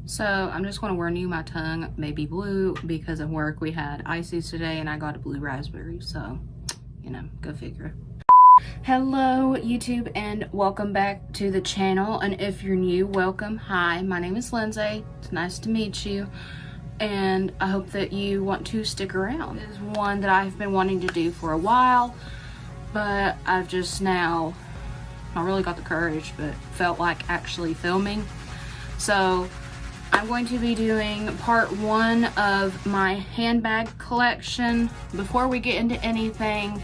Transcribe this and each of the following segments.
So I'm just going to warn you, my tongue may be blue because at work we had ices today and I got a blue raspberry. So, you know, go figure. Hello YouTube and welcome back to the channel. And if you're new, welcome. Hi, my name is Lindsay. It's nice to meet you. And I hope that you want to stick around. This is one that I've been wanting to do for a while, but I've just now not really got the courage, but felt like actually filming. So I'm going to be doing part one of my handbag collection. Before we get into anything,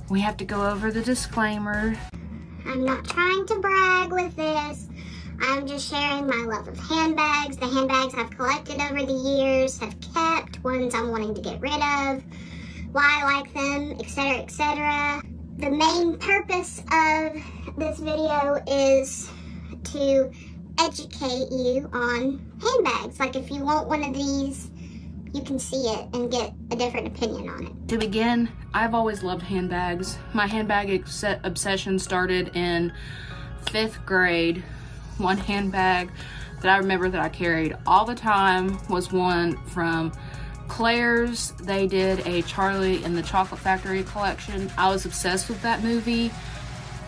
we have to go over the disclaimer. I'm not trying to brag with this. I'm just sharing my love of handbags. The handbags I've collected over the years, have kept, ones I'm wanting to get rid of, why I like them, etc., etc. The main purpose of this video is to educate you on handbags. Like if you want one of these, you can see it and get a different opinion on it. To begin, I've always loved handbags. My handbag obsession started in 5th grade. One handbag that I remember that I carried all the time was one from Claire's. They did a Charlie and the Chocolate Factory collection. I was obsessed with that movie,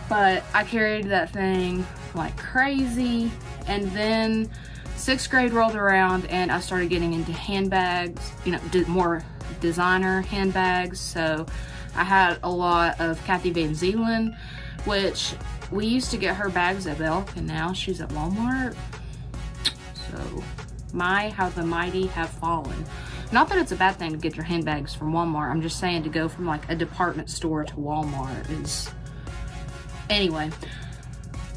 but I carried that thing like crazy. And then 6th grade rolled around and I started getting into handbags, you know, more designer handbags. So I had a lot of Kathy Van Zeeland, which we used to get her bags at Belk, and now she's at Walmart. So how the mighty have fallen. Not that it's a bad thing to get your handbags from Walmart. I'm just saying to go from like a department store to Walmart is... Anyway.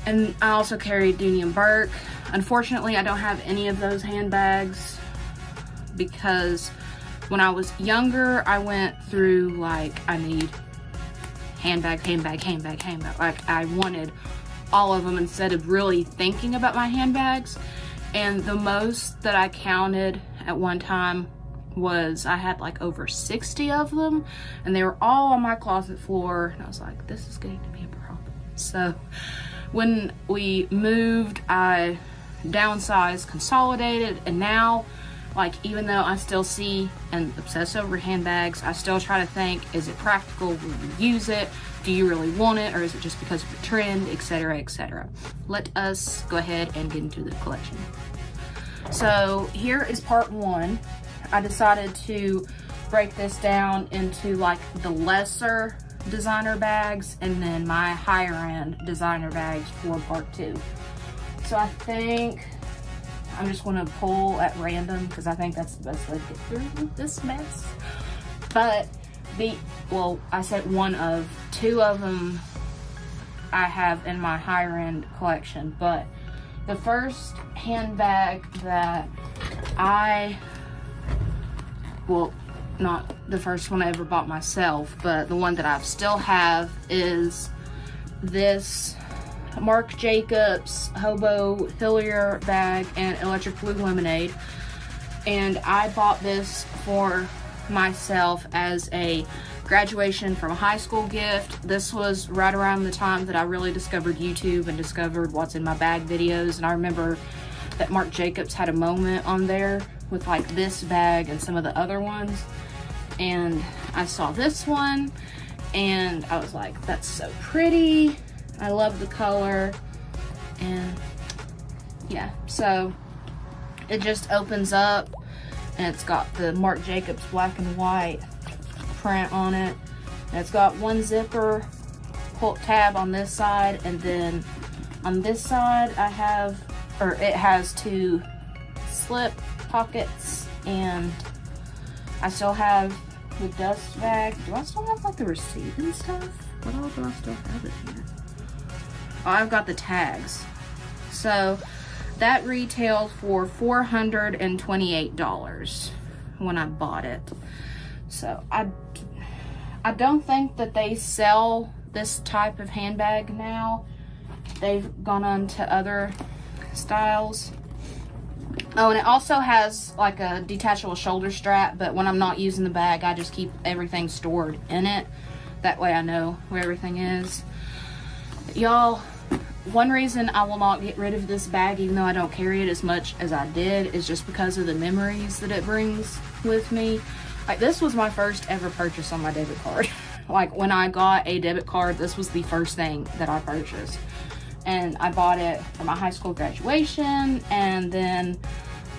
And I also carried Dooney and Burke. Unfortunately, I don't have any of those handbags because when I was younger, I went through like, I need handbag. Like I wanted all of them instead of really thinking about my handbags. And the most that I counted at one time was I had like over 60 of them, and they were all on my closet floor. And I was like, this is getting to be a problem. So when we moved, I downsized, consolidated, and now, like, even though I still see and obsess over handbags, I still try to think, is it practical? Will you use it? Do you really want it? Or is it just because of the trend, etc., etc.? Let us go ahead and get into the collection. So here is part one. I decided to break this down into like the lesser designer bags and then my higher end designer bags for part two. So I think I'm just going to pull at random because I think that's the best way to get through this mess. But I said two of them I have in my higher end collection. But the first handbag that not the first one I ever bought myself, but the one that I still have is this Marc Jacobs Hobo Hillier bag and Electric Blue Lemonade. And I bought this for myself as a graduation from high school gift. This was right around the time that I really discovered YouTube and discovered what's in my bag videos. And I remember that Marc Jacobs had a moment on there with like this bag and some of the other ones. And I saw this one and I was like, that's so pretty. I love the color. And yeah, so it just opens up and it's got the Marc Jacobs black and white print on it. And it's got one zipper pull tab on this side, and then on this side it has two slip pockets, and I still have the dust bag. Do I still have like the receipt and stuff? What all do I still have in here? Oh, I've got the tags. So that retailed for $428 when I bought it. So I don't think that they sell this type of handbag now. They've gone on to other styles. Oh, and it also has like a detachable shoulder strap, but when I'm not using the bag, I just keep everything stored in it. That way I know where everything is. Y'all, one reason I will not get rid of this bag, even though I don't carry it as much as I did, is just because of the memories that it brings with me. Like, this was my first ever purchase on my debit card. Like, when I got a debit card, this was the first thing that I purchased. And I bought it for my high school graduation, and then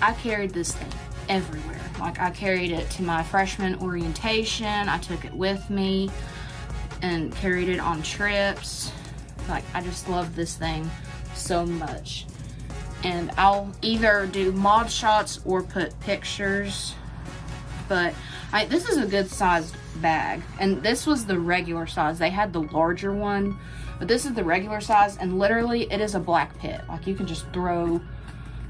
I carried this thing everywhere. Like, I carried it to my freshman orientation. I took it with me and carried it on trips. Like, I just love this thing so much. And I'll either do mod shots or put pictures. But this is a good sized bag. And this was the regular size. They had the larger one, but this is the regular size. And literally, it is a black pit. Like, you can just throw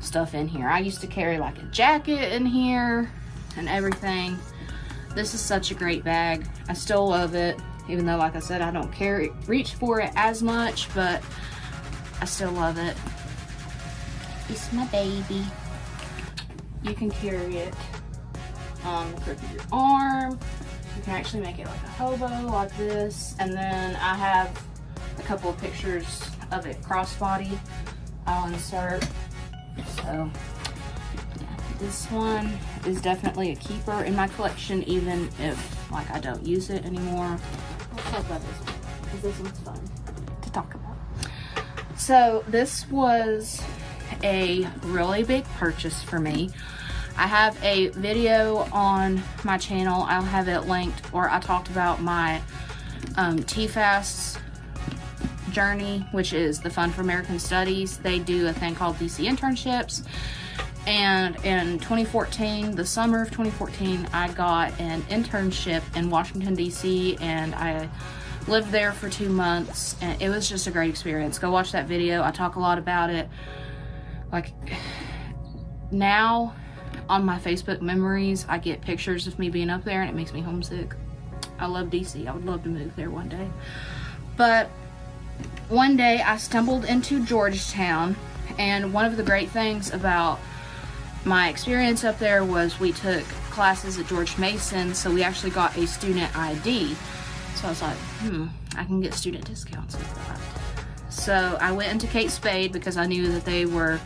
stuff in here. I used to carry like a jacket in here and everything. This is such a great bag. I still love it, even though, like I said, I don't reach for it as much, but I still love it. It's my baby. You can carry it on the crook of your arm. You can actually make it like a hobo, like this. And then I have a couple of pictures of it crossbody I'll insert. So yeah, this one is definitely a keeper in my collection, even if like I don't use it anymore. Let's talk about this one, because this one's fun to talk about. So this was a really big purchase for me. I have a video on my channel. I'll have it linked, or I talked about my TFAS journey, which is the Fund for American Studies. They do a thing called DC internships, and in 2014, the summer of 2014, I got an internship in Washington DC, and I lived there for 2 months, and it was just a great experience. Go watch that video. I talk a lot about it. Like, now on my Facebook memories, I get pictures of me being up there, and it makes me homesick. I love DC. I would love to move there one day. But one day I stumbled into Georgetown, and one of the great things about my experience up there was we took classes at George Mason, so we actually got a student ID. So I was like, I can get student discounts with that. So I went into Kate Spade because I knew that they were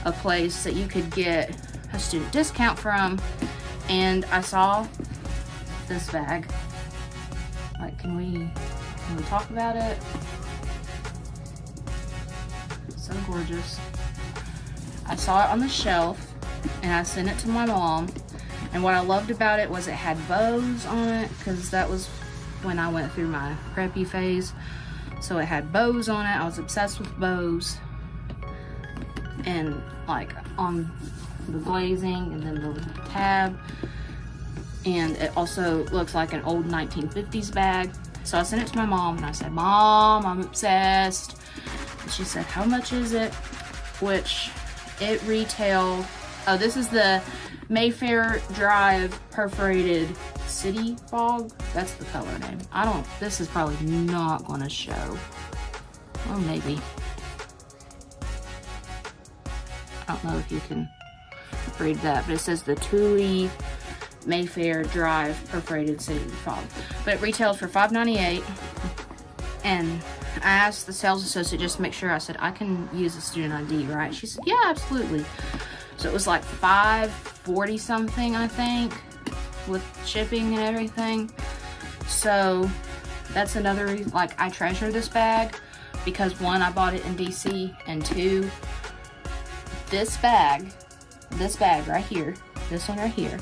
a place that you could get a student discount from, and I saw this bag. Like, can we talk about it? So gorgeous. I saw it on the shelf, and I sent it to my mom, and what I loved about it was it had bows on it, because that was when I went through my preppy phase. So it had bows on it. I was obsessed with bows, and like on the glazing, and then the tab, and it also looks like an old 1950s bag. So I sent it to my mom, and I said, Mom, I'm obsessed. And she said, how much is it? Which it retailed, oh, this is the Mayfair Drive perforated city fog. That's the color name. This is probably not gonna show, or maybe. I don't know if you can read that, but it says the Thule Mayfair Drive perforated city fog. But it retailed for $5.98, and I asked the sales associate just to make sure. I said, I can use a student ID, right? She said, yeah, absolutely. So it was like $5.40 something, I think, with shipping and everything. So that's another reason, like, I treasure this bag, because one, I bought it in DC, and two, this bag right here, this one right here,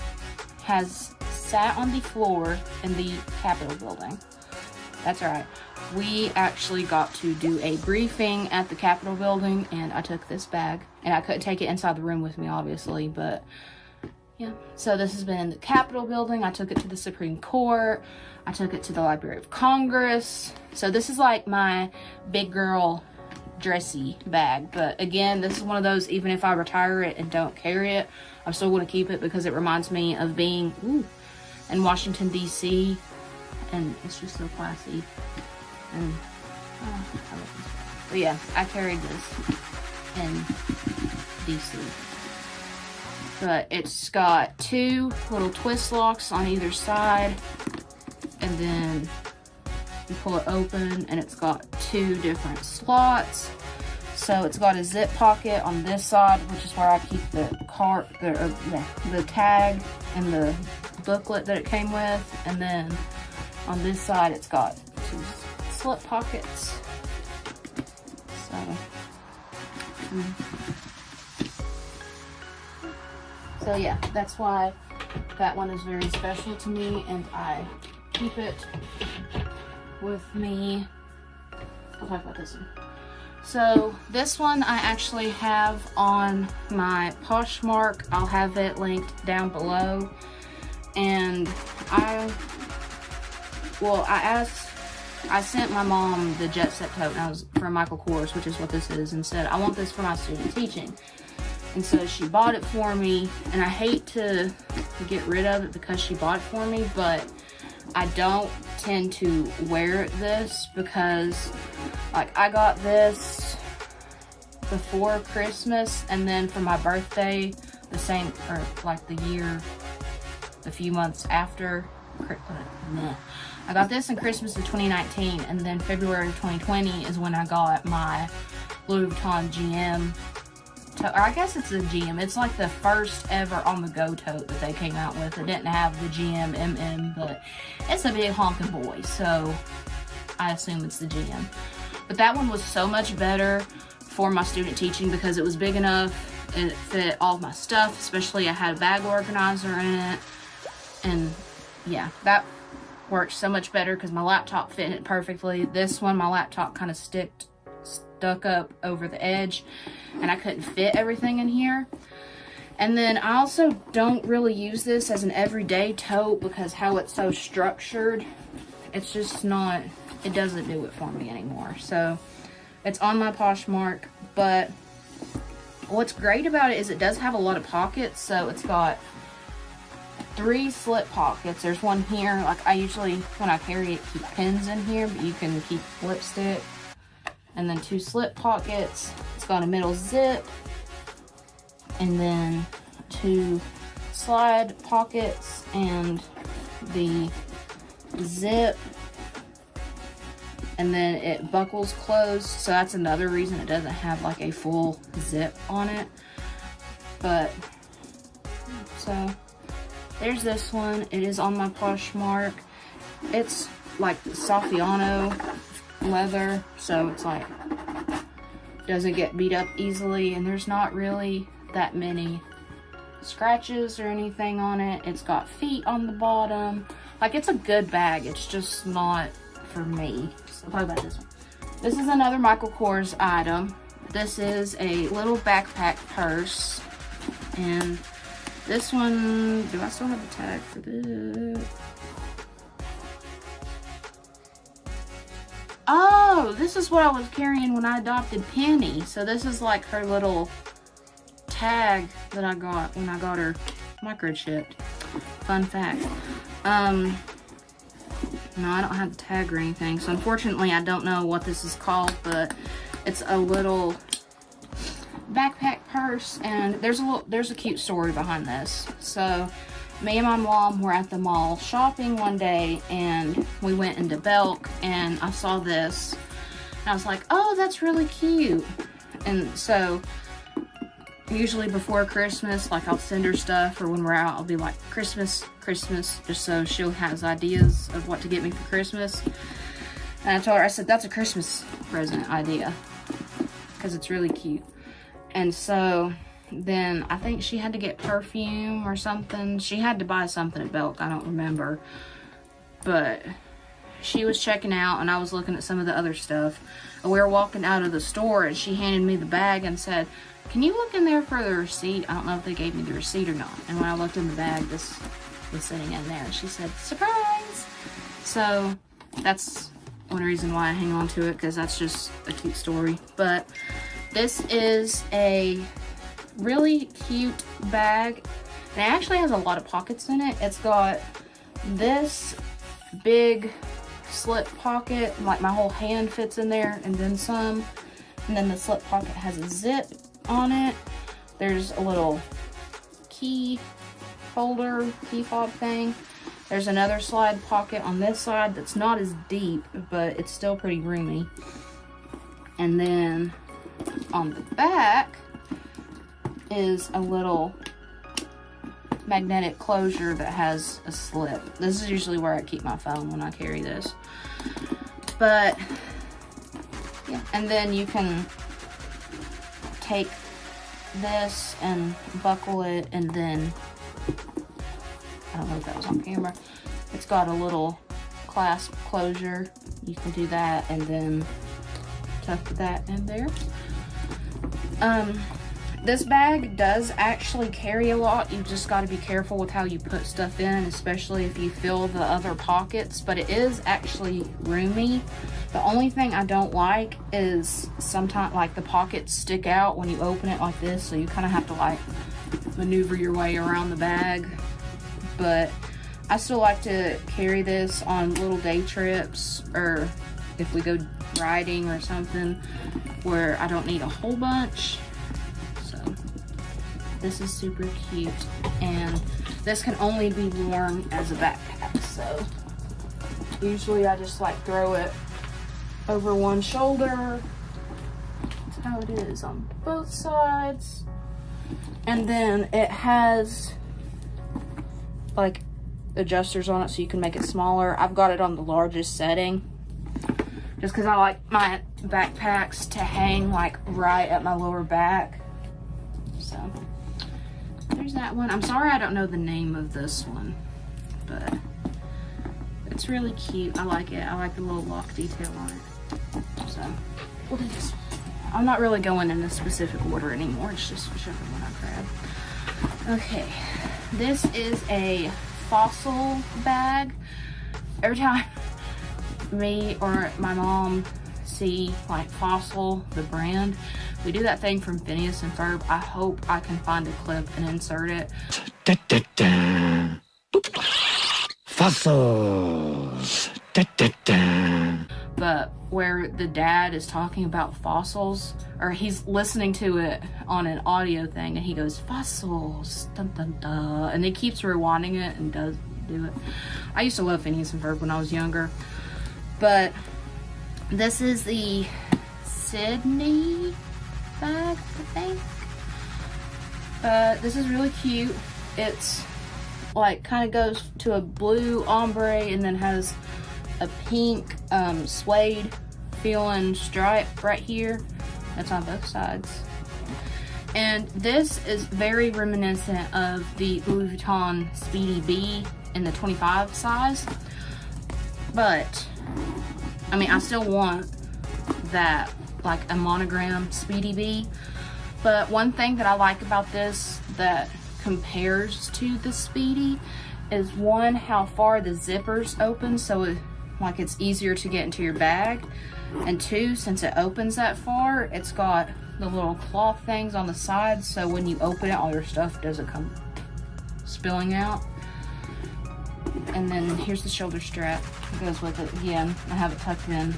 has sat on the floor in the Capitol building. That's right. We actually got to do a briefing at the Capitol building, and I took this bag, and I couldn't take it inside the room with me, obviously, but yeah. So this has been in the Capitol building. I took it to the Supreme Court. I took it to the Library of Congress. So this is like my big girl dressy bag. But again, this is one of those, even if I retire it and don't carry it, I'm still going to keep it, because it reminds me of being in Washington, D.C., and it's just so classy. And I love this. But yeah, I carried this in DC. But it's got two little twist locks on either side, and then you pull it open, and it's got two different slots. So it's got a zip pocket on this side, which is where I keep the tag and the booklet that it came with. And then on this side, it's got 2 slip pockets. So yeah, that's why that one is very special to me, and I keep it with me. I'll talk about this one. So this one I actually have on my Poshmark. I'll have it linked down below. And I sent my mom the Jet Set tote, and I was from Michael Kors, which is what this is, and said, I want this for my student teaching. And so she bought it for me, and I hate to get rid of it because she bought it for me, but I don't tend to wear this because, like, I got this before Christmas, and then for my birthday, the few months after, I got this in Christmas of 2019, and then February of 2020 is when I got my Louboutin Gm. Or I guess it's a GM. It's like the first ever on-the-go tote that they came out with. It didn't have the GM MM, but it's a big honking boy, so I assume it's the GM. But that one was so much better for my student teaching because it was big enough. It fit all of my stuff, especially I had a bag organizer in it. And yeah, that worked so much better because my laptop fit it perfectly. This one, my laptop kind of stuck up over the edge, and I couldn't fit everything in here. And then I also don't really use this as an everyday tote because how it's so structured, it's just not, it doesn't do it for me anymore. So it's on my Poshmark, but what's great about it is it does have a lot of pockets. So it's got 3 slip pockets. There's one here, like I usually, when I carry it, keep pins in here, but you can keep lipstick. And then 2 slip pockets. It's got a middle zip. And then 2 slide pockets and the zip. And then it buckles closed. So that's another reason it doesn't have like a full zip on it. But, so there's this one. It is on my Poshmark. It's like Saffiano leather, so it's like doesn't get beat up easily, and there's not really that many scratches or anything on it. It's got feet on the bottom. Like, it's a good bag. It's just not for me. So talk about this one. This is another Michael Kors item. This is a little backpack purse, and this one, do I still have the tag for this? Oh, this is what I was carrying when I adopted Penny. So this is like her little tag that I got when I got her microchipped. Fun fact. No, I don't have the tag or anything. So unfortunately, I don't know what this is called, but it's a little backpack purse, and there's a cute story behind this. So me and my mom were at the mall shopping one day, and we went into Belk, and I saw this, and I was like, oh, that's really cute. And so usually before Christmas, like, I'll send her stuff, or when we're out, I'll be like, Christmas, just so she has ideas of what to get me for Christmas. And I told her, I said, that's a Christmas present idea because it's really cute. And so then I think she had to get perfume or something. She had to buy something at Belk, I don't remember. But she was checking out, and I was looking at some of the other stuff. And we were walking out of the store, and she handed me the bag and said, can you look in there for the receipt? I don't know if they gave me the receipt or not. And when I looked in the bag, this was sitting in there. She said, surprise! So that's one reason why I hang on to it, because that's just a cute story. But this is a really cute bag, and it actually has a lot of pockets in it. It's got this big slip pocket, like my whole hand fits in there, and then some. And then the slip pocket has a zip on it. There's a little key holder, key fob thing. There's another slide pocket on this side that's not as deep, but it's still pretty roomy. And then on the back is a little magnetic closure that has a slip. This is usually where I keep my phone when I carry this. But yeah, and then you can take this and buckle it, and then I don't know if that was on camera. It's got a little clasp closure. You can do that and then tuck that in there. This bag does actually carry a lot. You just got to be careful with how you put stuff in, especially if you fill the other pockets, but it is actually roomy. The only thing I don't like is sometimes like the pockets stick out when you open it like this, so you kind of have to like maneuver your way around the bag. But I still like to carry this on little day trips, or if we go riding or something where I don't need a whole bunch. This is super cute, and this can only be worn as a backpack, so usually I just like throw it over one shoulder. That's how it is on both sides. And then it has like adjusters on it so you can make it smaller. I've got it on the largest setting just because I like my backpacks to hang like right at my lower back. So there's that one. I'm sorry I don't know the name of this one, but it's really cute. I like it. I like the little lock detail on it. So we'll do this. I'm not really going in a specific order anymore. It's just whichever one I grab. Okay, this is a Fossil bag. Every time me or my mom see like Fossil, the brand, we do that thing from Phineas and Ferb. I hope I can find a clip and insert it. Da, da, da. Fossils. Da, da, da. But where the dad is talking about fossils, or he's listening to it on an audio thing, and he goes, fossils, dun dun dun, and he keeps rewinding it and does do it. I used to love Phineas and Ferb when I was younger. But this is the Sydney bag, I think. This is really cute. It's like kind of goes to a blue ombre and then has a pink suede feeling stripe right here. That's on both sides. And this is very reminiscent of the Louboutin Speedy B in the 25 size. But I mean, I still want that, like a monogram Speedy B. But one thing that I like about this that compares to the Speedy is, one, how far the zippers open, so it's easier to get into your bag. And two, since it opens that far, it's got the little cloth things on the sides, so when you open it, all your stuff doesn't come spilling out. And then here's the shoulder strap. It goes with it. Again, I have it tucked in.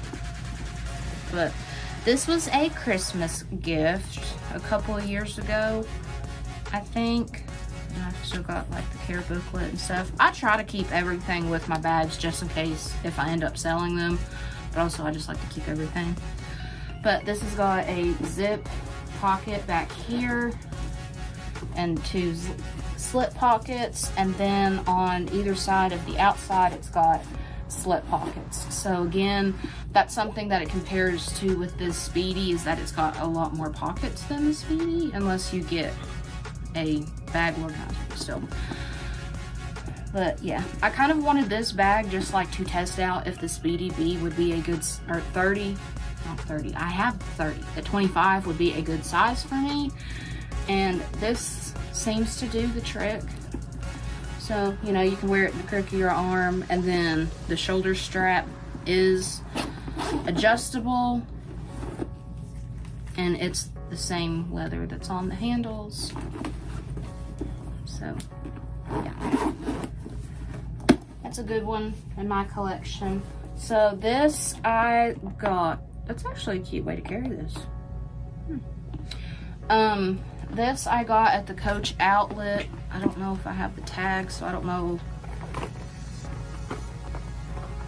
But this was a Christmas gift a couple of years ago, I think. And I've still got like the care booklet and stuff. I try to keep everything with my bags just in case if I end up selling them. But also I just like to keep everything. But this has got a zip pocket back here and two slip pockets, and then on either side of the outside it's got slip pockets. So again, that's something that it compares to with this Speedy, is that it's got a lot more pockets than the Speedy, unless you get a bag organizer still. But yeah, I kind of wanted this bag just like to test out if the Speedy B would be a good, or 30, not 30, I have 30, the 25 would be a good size for me, and this seems to do the trick. So, you know, you can wear it in the crook of your arm, and then the shoulder strap is adjustable, and it's the same leather that's on the handles. So, yeah. That's a good one in my collection. So this I got, that's actually a cute way to carry this. This I got at the Coach outlet. I don't know if I have the tag, so I don't know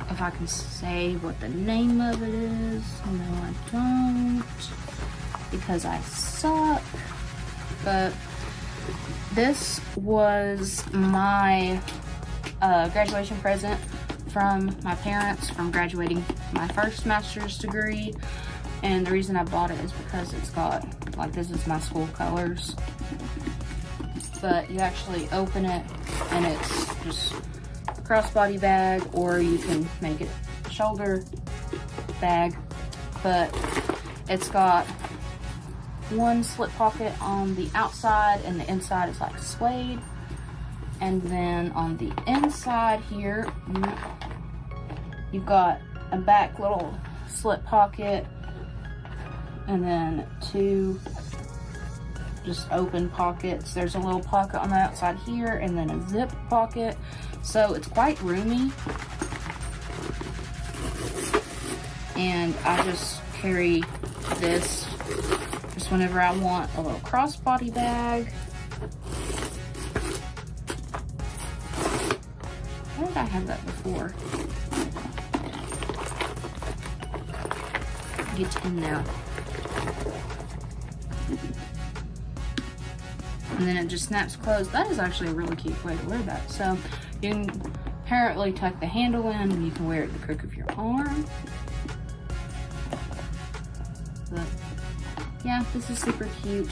if I can say what the name of it is. No, I don't. because I suck. But this was my graduation present from my parents from graduating my first master's degree. And the reason I bought it is because it's got, like, this is my school colors. But you actually open it and it's just a crossbody bag, or you can make it a shoulder bag. But it's got one slip pocket on the outside, and the inside is like suede. And then on the inside here, you've got a back little slip pocket, and then two just open pockets. There's a little pocket on the outside here, and then a zip pocket. So it's quite roomy. And I just carry this just whenever I want a little crossbody bag. Where did I have that before? Get in now. And then it just snaps closed. That is actually a really cute way to wear that. So you can apparently tuck the handle in, and you can wear it at the crook of your arm. But yeah, this is super cute.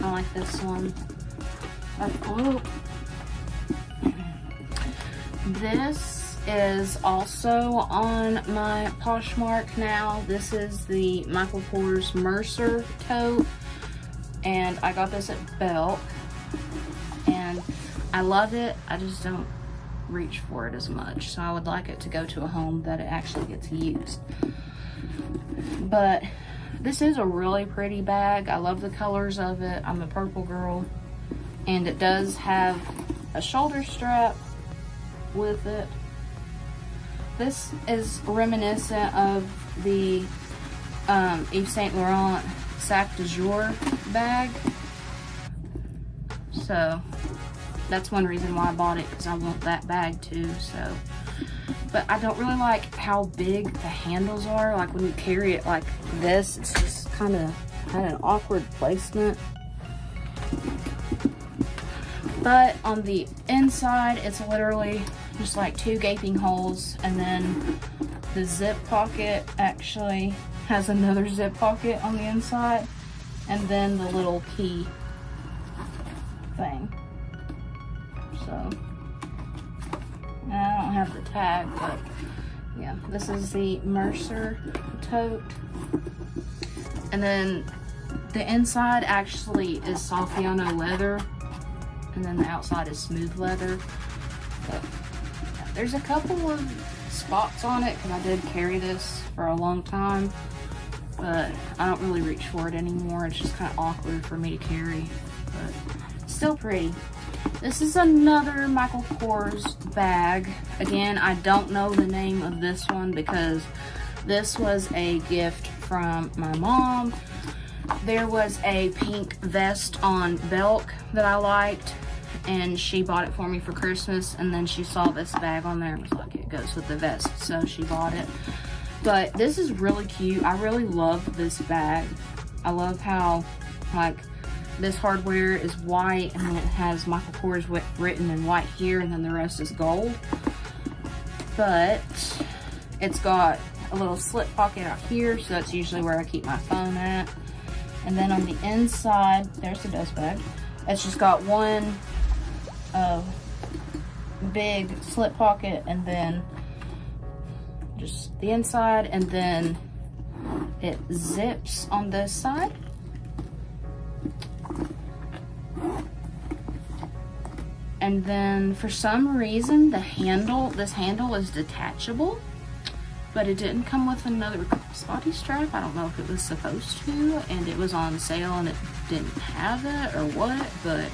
I like this one. Oh. This is also on my Poshmark now. This is the Michael Kors Mercer tote, and I got this at Belk, and I love it. I just don't reach for it as much, so I would like it to go to a home that it actually gets used. But this is a really pretty bag. I love the colors of it. I'm a purple girl, and it does have a shoulder strap with it. This is reminiscent of the Yves Saint Laurent Sac de Jour bag. So that's one reason why I bought it, because I want that bag too. So, but I don't really like how big the handles are. Like when you carry it like this, it's just kind of had an awkward placement. But on the inside, it's literally just like two gaping holes, and then the zip pocket actually has another zip pocket on the inside, and then the little key thing. So, and I don't have the tag, but yeah, this is the Mercer tote. And then the inside actually is Saffiano leather, and then the outside is smooth leather. But yeah, there's a couple of spots on it because I did carry this for a long time, but I don't really reach for it anymore. It's just kind of awkward for me to carry, but still pretty. This is another Michael Kors bag. Again, I don't know the name of this one because this was a gift from my mom. There was a pink vest on Belk that I liked, and she bought it for me for Christmas, and then she saw this bag on there and was like, it goes with the vest, so she bought it. But this is really cute. I really love this bag. I love how, like, this hardware is white, and then it has Michael Kors written in white here, and then the rest is gold. But it's got a little slip pocket out here, so that's usually where I keep my phone at. And then on the inside, there's the dust bag. It's just got one big slip pocket, and then just the inside, and then it zips on this side. And then for some reason, this handle is detachable, but it didn't come with another crossbody strap. I don't know if it was supposed to, and it was on sale and it didn't have it or what, but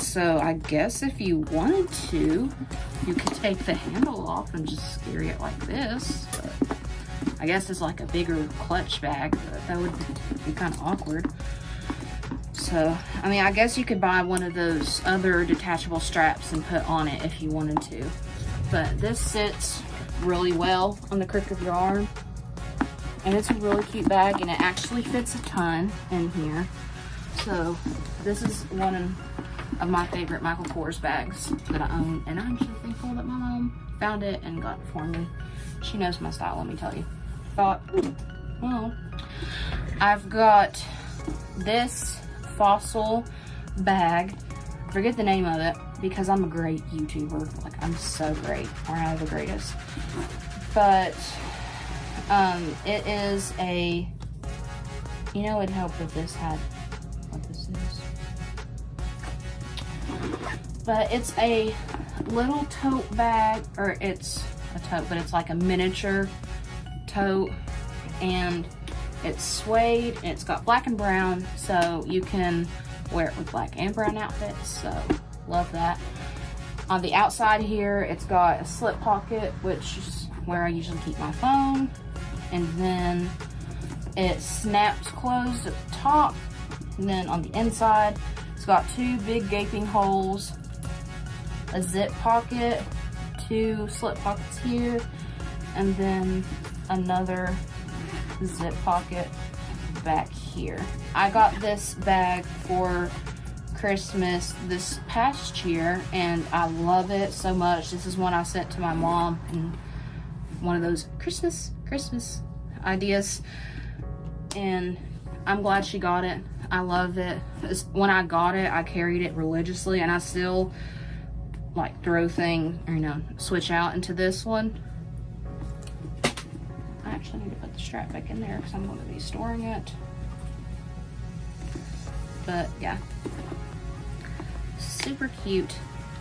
so I guess if you wanted to, you could take the handle off and just carry it like this. But I guess it's like a bigger clutch bag, but that would be kind of awkward. So, I mean, I guess you could buy one of those other detachable straps and put on it if you wanted to. But this sits really well on the crook of your arm. And it's a really cute bag, and it actually fits a ton in here. So this is one of my favorite Michael Kors bags that I own, and I'm so thankful that my mom found it and got it for me. She knows my style, let me tell you. Well, I've got this fossil bag. I forget the name of it because I'm a great YouTuber. Like, I'm so great. Or I'm the greatest. But it is a, you know, it'd help if this had what this is. But it's a little tote bag, or it's a tote, but it's like a miniature tote, and it's suede, and it's got black and brown, so you can wear it with black and brown outfits, so love that. On the outside here, it's got a slip pocket, which is where I usually keep my phone, and then it snaps closed at the top, and then on the inside, it's got two big gaping holes, a zip pocket, two slip pockets here, and then another zip pocket back here. I got this bag for Christmas this past year, and I love it so much. This is one I sent to my mom, and one of those Christmas ideas, and I'm glad she got it. I love it. When I got it, I carried it religiously, and I still like throw things, or, you know, switch out into this one. I actually need to put the strap back in there because I'm going to be storing it. But yeah, super cute.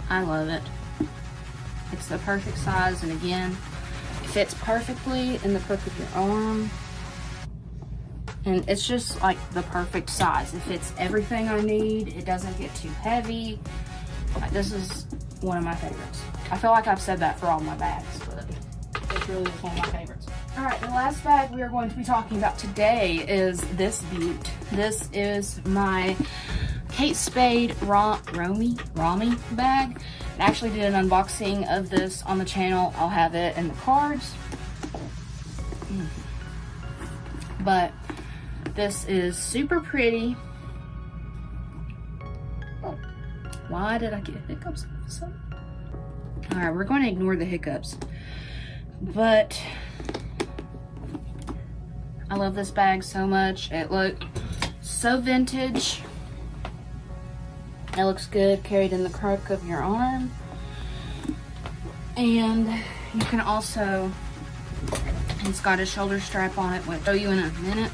I love it. It's the perfect size, and again, it fits perfectly in the crook of your arm. And it's just like the perfect size. It fits everything I need. It doesn't get too heavy. Like, this is one of my favorites. I feel like I've said that for all my bags, but it's really one of my favorites. All right, the last bag we are going to be talking about today is this beaut. This is my Kate Spade Romy bag. I actually did an unboxing of this on the channel. I'll have it in the cards. But this is super pretty. Why did I get hiccups? All right, we're going to ignore the hiccups. But I love this bag so much. It looks so vintage. It looks good carried in the crook of your arm. And you can also, it's got a shoulder strap on it, which I'll show you in a minute.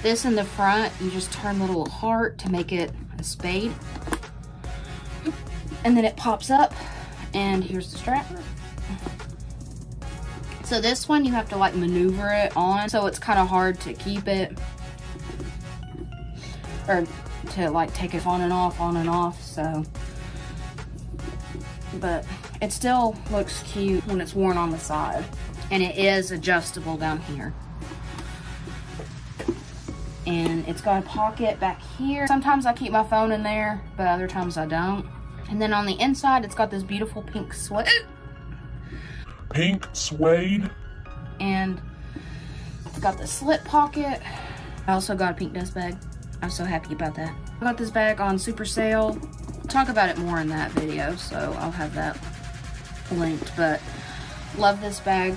This in the front, you just turn the little heart to make it a spade. And then it pops up, and here's the strap. So this one, you have to like maneuver it on, so it's kind of hard to keep it, or to like take it on and off, so. But it still looks cute when it's worn on the side. And it is adjustable down here. And it's got a pocket back here. Sometimes I keep my phone in there, but other times I don't. And then on the inside, it's got this beautiful pink suede. Pink suede. And it's got the slip pocket. I also got a pink dust bag. I'm so happy about that. I got this bag on super sale. I'll talk about it more in that video, so I'll have that linked. But love this bag.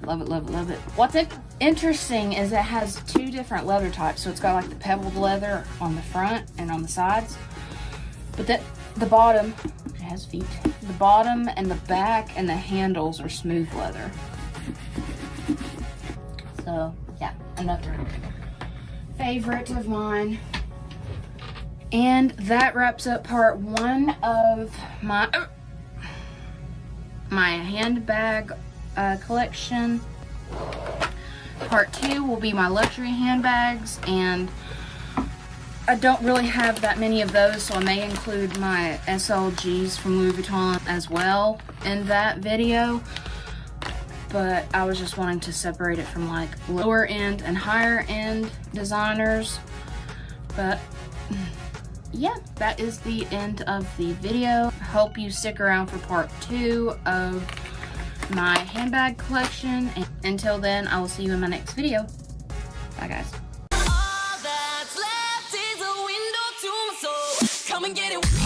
Love it, love it, love it. What's interesting is it has two different leather types. So it's got like the pebbled leather on the front and on the sides. But the bottom, it has feet. The bottom and the back and the handles are smooth leather. So yeah, another favorite of mine. And that wraps up part one of my handbag collection. Part two will be my luxury handbags, and I don't really have that many of those, so I may include my SLGs from Louis Vuitton as well in that video. But I was just wanting to separate it from like lower end and higher end designers. But yeah, that is the end of the video. I hope you stick around for part two of my handbag collection. And Until then, I will see you in my next video. Bye, guys. All that's left is a window to my soul. Come and get it.